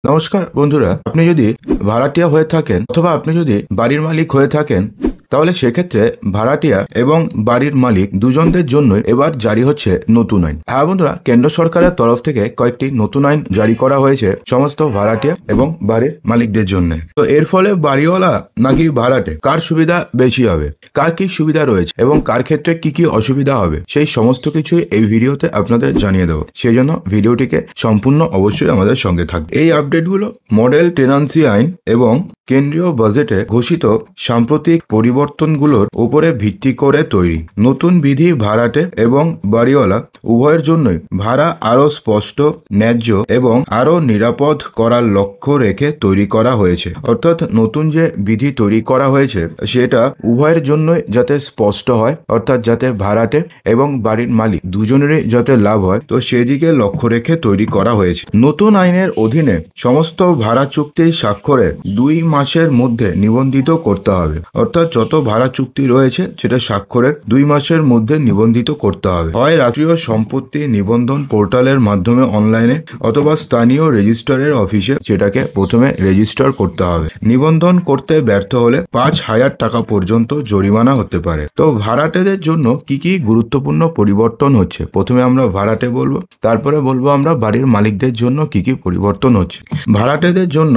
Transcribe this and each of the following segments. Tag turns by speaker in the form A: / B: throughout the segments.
A: নমস্কার বন্ধুরা, আপনি যদি ভাড়াটিয়া হয়ে থাকেন অথবা আপনি যদি বাড়ির মালিক হয়ে থাকেন, তাহলে সেক্ষেত্রে ভাড়াটিয়া এবং বাড়ির মালিক দুজনদের জন্য এবার জারি হচ্ছে নতুন আইন। হ্যাঁ বন্ধুরা, কেন্দ্র সরকারের তরফ থেকে কয়েকটি নতুন আইন জারি করা হয়েছে সমস্ত ভাড়াটিয়া এবং বাড়ির মালিকদের জন্য। তো এর ফলে বাড়িওয়ালা নাকি ভাড়াটে কার সুবিধা বেশি হবে, কার কি সুবিধা রয়েছে এবং কার ক্ষেত্রে কি কি অসুবিধা হবে, সেই সমস্ত কিছুই এই ভিডিওতে আপনাদের জানিয়ে দেবো। সেই জন্য ভিডিওটিকে সম্পূর্ণ অবশ্যই আমাদের সঙ্গে থাকবে। এই আপডেটগুলো মডেল টেনান্সি আইন এবং কেন্দ্রীয় বাজেটে ঘোষিত সাম্প্রতিক পরিবর্তনগুলোর উপরে ভিত্তি করে তৈরি। নতুন বিধি ভাড়াটে এবং বাড়িওয়ালা উভয়ের জন্যই ভাড়া আরও স্পষ্ট, ন্যায্য এবং আরও নিরাপদ করার লক্ষ্য রেখে তৈরি করা হয়েছে। অর্থাৎ নতুন যে বিধি তৈরি করা হয়েছে সেটা উভয়ের জন্যই যাতে স্পষ্ট হয়, অর্থাৎ যাতে ভাড়াটে এবং বাড়ির মালিক দুজনেরই যাতে লাভ হয়, তো সেদিকে লক্ষ্য রেখে তৈরি করা হয়েছে। নতুন আইনের অধীনে সমস্ত ভাড়া চুক্তি স্বাক্ষরের 2 মাসের মধ্যে নিবন্ধিত করতে হবে। অর্থাৎ যত ভাড়া চুক্তি রয়েছে সেটা স্বাক্ষরের 2 মাসের মধ্যে নিবন্ধিত করতে হবে। হয় রাষ্ট্রীয় সম্পত্তি নিবন্ধন পোর্টালের মাধ্যমে অনলাইনে অথবা স্থানীয় রেজিস্ট্রারের অফিসে সেটাকে প্রথমে রেজিস্টার করতে হবে। নিবন্ধন করতে ব্যর্থ হলে 5,000 টাকা পর্যন্ত জরিমানা হতে পারে। তো ভাড়াটেদের জন্য কি কি গুরুত্বপূর্ণ পরিবর্তন হচ্ছে, প্রথমে আমরা ভাড়াটে বলবো, তারপরে বলবো আমরা বাড়ির মালিকদের জন্য কি কি পরিবর্তন হচ্ছে। ভাড়াটেদের জন্য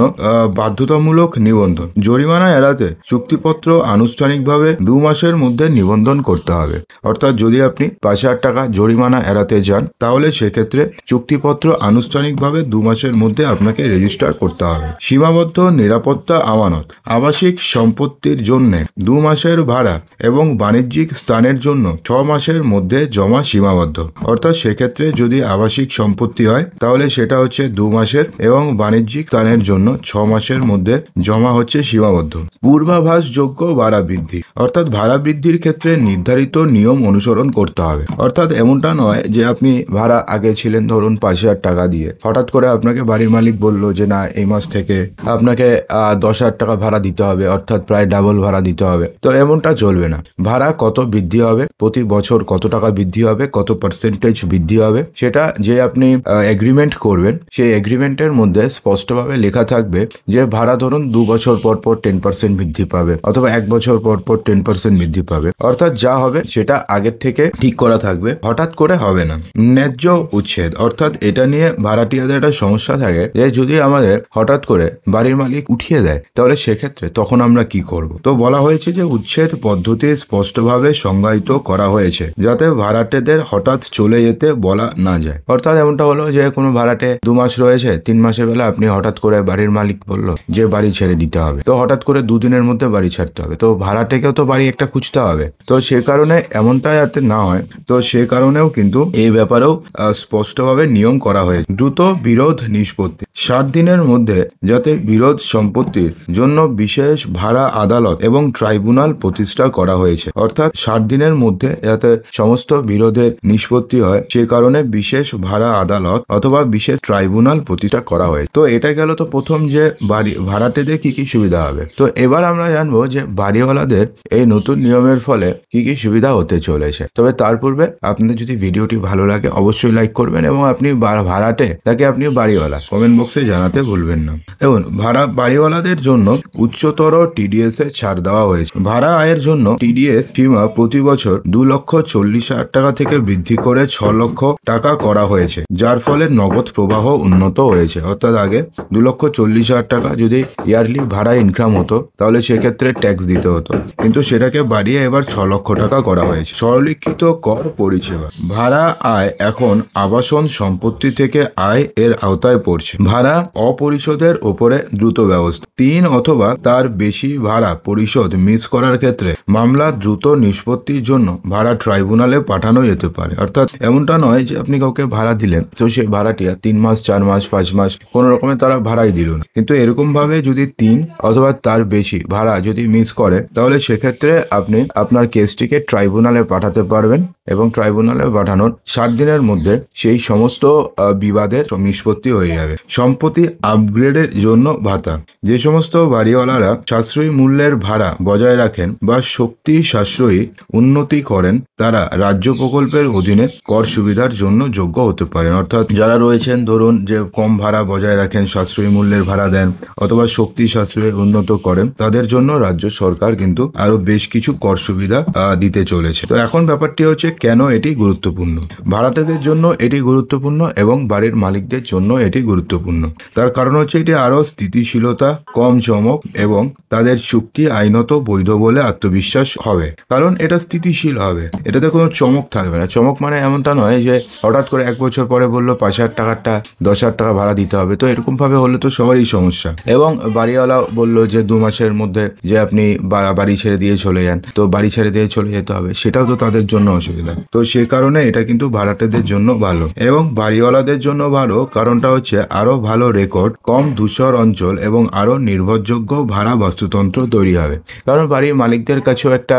A: বাধ্যতামূলক নিবন্ধন। জরিমানা এড়াতে চুক্তিপত্র আনুষ্ঠানিকভাবে 2 মাসের মধ্যে নিবন্ধন করতে হবে। অর্থাৎ যদি আপনি 5,000 টাকা জরিমানা এড়াতে যান, তাহলে সেক্ষেত্রে চুক্তিপত্র আনুষ্ঠানিকভাবে 2 মাসের মধ্যে আপনাকে রেজিস্টার করতে হবে। সীমাবদ্ধ নিরাপত্তা আমানত। আবাসিক সম্পত্তির জন্য 2 মাসের ভাড়া এবং বাণিজ্যিক স্থানের জন্য 6 মাসের মধ্যে জমা সীমাবদ্ধ। অর্থাৎ সেক্ষেত্রে যদি আবাসিক সম্পত্তি হয় তাহলে সেটা হচ্ছে 2 মাসের এবং বাণিজ্যিক স্থানের জন্য 6 মাসের মধ্যে জমা হচ্ছে সীমাবদ্ধ। পূর্বাভাসযোগ্য ভাড়া বৃদ্ধি। অর্থাৎ ভাড়া বৃদ্ধির ক্ষেত্রে নির্ধারিত নিয়ম অনুসরণ করতে হবে। অর্থাৎ এমনটা নয় যে আপনি ভাড়া আগে ছিলেন ধরুন 5,000 টাকা দিয়ে, হঠাৎ করে আপনাকে বাড়ির মালিক বললো যে না, এই মাস থেকে আপনাকে 10,000 টাকা ভাড়া দিতে হবে, অর্থাৎ প্রায় ডাবল ভাড়া দিতে হবে। তো এমনটা চলবে না। ভাড়া কত বৃদ্ধি হবে, প্রতি বছর কত টাকা বৃদ্ধি হবে, কত পার্সেন্টেজ বৃদ্ধি হবে, সেটা যে আপনি এগ্রিমেন্ট করবেন সেই এগ্রিমেন্টের মধ্যে স্পষ্টভাবে লেখা থাকবে যে ভাড়া ধরুন 2 বছর পর পর 10% বৃদ্ধি পাবে অথবা 1 বছর পর পর 10% বৃদ্ধি পাবে। অর্থাৎ যা হবে সেটা আগের থেকে ঠিক করা থাকবে, হঠাৎ করে হবে না। ন্যায্য উচ্ছেদ। অর্থাৎ এটা নিয়ে ভাড়াটিয়াদের একটা সমস্যা থাকে যে যদি আমাদের হঠাৎ করে বাড়ির মালিক উঠিয়ে দেয় তাহলে সেক্ষেত্রে তখন আমরা কি করব। তো বলা হয়েছে যে উচ্ছেদ পদ্ধতি স্পষ্টভাবে সংজ্ঞায়িত করা হয়েছে যাতে ভাড়াটেদের হঠাৎ চলে যেতে বলা না যায়। অর্থাৎ এমনটা হলো যে কোনো ভাড়াটে 2 মাস রয়েছে, 3 মাসের বেলা আপনি হঠাৎ করে বাড়ির মালিক বললো যে বাড়ি ছেড়ে দিতে হবে, তো হঠাৎ করে 2 দিনের মধ্যে বাড়ি ছাড়তে হবে, তো ভাড়াটেকেও তো বাড়ি একটা খুঁজতে হবে। তো সে কারণে এমনটা যাতে না হয়, তো সে কারণেও কিন্তু এই ব্যাপারেও স্পষ্টভাবে নিয়ম করা হয়েছে। দ্রুত বিরোধ নিষ্পত্তি। 7 দিনের মধ্যে যাতে বিরোধ সম্পত্তির জন্য বিশেষ ভাড়া আদালত এবং ট্রাইব্যুনাল প্রতিষ্ঠা করা হয়েছে। অর্থাৎ 7 দিনের মধ্যে যাতে সমস্ত বিরোধের নিষ্পত্তি হয় সে কারণে বিশেষ ভাড়া আদালত অথবা বিশেষ ট্রাইব্যুনাল প্রতিষ্ঠা করা হয়েছে। তো এটা গেল তো প্রথম যে ভাড়াটেদের কি কি সুবিধা হবে। তো এবার আমরা জানবো যে বাড়িওয়ালাদের এই নতুন নিয়মের ফলে কি কি সুবিধা হতে চলেছে। তবে তার পূর্বে আপনাদের যদি ভিডিওটি ভালো লাগে অবশ্যই লাইক করবেন এবং আপনি ভাড়াটে তাকে আপনি বাড়িওয়ালা কমেন্ট বক্সে জানাতে ভুলবেন না। এবং বাড়িওয়ালাদের জন্য উচ্চতর টিডিএস এ ছাড় দেওয়া হয়েছে। ভাড়া আয়ের জন্য টিডিএস সীমা প্রতি বছর 2,40,000 টাকা থেকে বৃদ্ধি করে 6 লক্ষ টাকা করা হয়েছে, যার ফলে নগদ প্রবাহ উন্নত হয়েছে। অর্থাৎ আগে 2,40,000 টাকা যদি ইয়ারলি ভাড়া ইনকাম হতো তাহলে সেক্ষেত্রে ট্যাক্স দিতে হতো, কিন্তু সেটাকে বাড়িয়ে এবার 6 লক্ষ টাকা করা হয়েছে। সরলীকৃত কর পরিষেবা। ভাড়া আয় এখন আবাসন সম্পত্তি থেকে আয় এর আওতায় পড়ছে। ভাড়া অপরিশোধের ওপরে দ্রুত ব্যবস্থা। 3 অথবা তার বেশি ভাড়া পরিশোধ মিস করার ক্ষেত্রে মামলা দ্রুত নিষ্পত্তির জন্য ভাড়া ট্রাইব্যুনালে পাঠানো যেতে পারে। অর্থাৎ এমনটা নয় যে আপনি কাউকে ভাড়া দিলেন তো সে ভাড়াটিয়া 3 মাস 4 মাস 5 মাস কোন রকমের তারা ভাড়াই দিল না, কিন্তু এরকম ভাবে যদি 3 অথবা তার বেশি ভাড়া যদি মিস করে তাহলে সেক্ষেত্রে আপনি আপনার কেসটিকে ট্রাইব্যুনালে পাঠাতে পারবেন এবং ট্রাইব্যুনালে পাঠানোর 60 দিনের মধ্যে সেই সমস্ত বিবাদের নিষ্পত্তি হয়ে যাবে। সম্পত্তি আপগ্রেডের জন্য ভাতা। যে সমস্ত বাড়িওয়ালারা সাশ্রয়ী মূল্যের ভাড়া বজায় রাখেন বা শক্তি সাশ্রয়ী উন্নতি করেন তারা রাজ্য প্রকল্পের অধীনে কর সুবিধার জন্য যোগ্য হতে পারেন। অর্থাৎ যারা রয়েছেন ধরুন যে কম ভাড়া বজায় রাখেন, সাশ্রয়ী মূল্যের ভাড়া দেন অথবা শক্তি সাশ্রয়ী উন্নত করেন, তাদের জন্য রাজ্য সরকার কিন্তু আরো বেশ কিছু কর সুবিধা দিতে চলেছে। তো এখন ব্যাপারটি হচ্ছে কেন এটি গুরুত্বপূর্ণ। ভাড়াটেদের জন্য এটি গুরুত্বপূর্ণ এবং বাড়ির মালিকদের জন্য এটি গুরুত্বপূর্ণ। তার কারণ হচ্ছে এটি আরো স্থিতিশীলতা, কম চমক এবং তাদের চুক্তি আইনত বৈধ বলে আত্মবিশ্বাস হবে। কারণ এটা স্থিতিশীল হবে, এটাতে কোনো চমক থাকবে না। চমক মানে এমনটা নয় যে হঠাৎ করে 1 বছর পরে বললো 5,000 টাকাটা 10,000 টাকা ভাড়া দিতে হবে। তো এরকম ভাবে হলে তো সবারই সমস্যা। এবং বাড়িওয়ালা বললো যে 2 মাসের মধ্যে যে আপনি বাড়ি ছেড়ে দিয়ে চলে যান, তো বাড়ি ছেড়ে দিয়ে চলে যেতে হবে, সেটাও তো তাদের জন্য অসুবিধা। তো সে কারণে এটা কিন্তু ভাড়াটেদের জন্য ভালো এবং বাড়িওয়ালাদের জন্য ভালো। কারণটা হচ্ছে আরো ভালো রেকর্ড, কম ধূসর অঞ্চল এবং আরো নির্ভরযোগ্য ভাড়া বাস্তুতন্ত্র তৈরি হবে। কারণ বাড়ির মালিকদের কাছেও একটা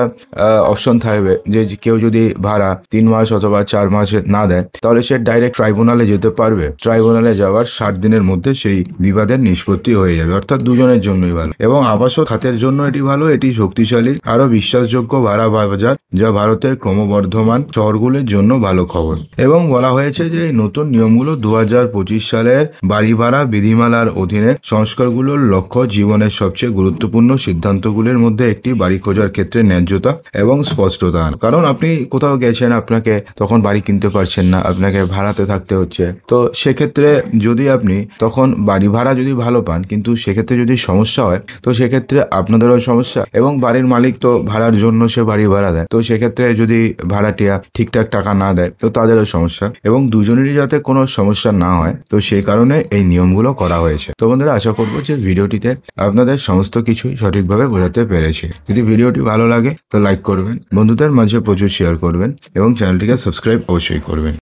A: অপশন থাকবে যে কেউ যদি ভাড়া 3 মাস অথবা 4 মাসে না দেয় তাহলে সে ডাইরেক্ট ট্রাইব্যুনালে যেতে পারবে। ট্রাইব্যুনালে যাওয়ার 60 দিনের মধ্যে সেই বিবাদের নিষ্পত্তি হয়ে যাবে। অর্থাৎ দুজনের জন্যই ভালো। এবং আবাসন খাতের জন্য এটি ভালো। এটি শক্তিশালী আরো বিশ্বাসযোগ্য ভাড়া বাজার, যা ভারতের ক্রমবর্ধমান শহরগুলির জন্য ভালো খবর। এবং বলা হয়েছে যে এই নতুন নিয়মগুলো 2025 সালের বাড়ি ভাড়া বিধিমালার অধীনে সংস্কারগুলোর লক্ষ্য জীবনের সবচেয়ে গুরুত্বপূর্ণ সিদ্ধান্তগুলির মধ্যে একটি বাড়ি খোঁজার ক্ষেত্রে ন্যায্যতা এবং স্পষ্টতা। কারণ আপনি কোথাও গেছেন, আপনাকে তখন বাড়ি কিনতে পারছেন না, আপনাকে ভাড়াতে থাকতে হচ্ছে। তো সেক্ষেত্রে যদি আপনি তখন বাড়ি ভাড়া যদি ভালো পান, কিন্তু সেক্ষেত্রে যদি সমস্যা হয় তো সেক্ষেত্রে আপনাদেরও সমস্যা এবং বাড়ির মালিক তো ভাড়ার জন্য সে বাড়ি ভাড়া দেয়। তো সেক্ষেত্রে যদি ভাড়াটিয়া ঠিকঠাক টাকা না দেয় তো তাদেরও সমস্যা এবং দুজনেরই যাতে কোনো সমস্যা না হয়, তো সেই কারণে এই নিয়মগুলো করা হয়েছে। তো বন্ধুরা, আশা করবো যে ভিডিওটিতে আপনাদের সমস্ত কিছুই সঠিকভাবে বোঝাতে পেরেছি। যদি ভিডিওটি ভালো লাগে তো লাইক করবেন, বন্ধুদের মাঝে প্রচুর শেয়ার করবেন এবং চ্যানেলটিকে সাবস্ক্রাইব অবশ্যই করবেন।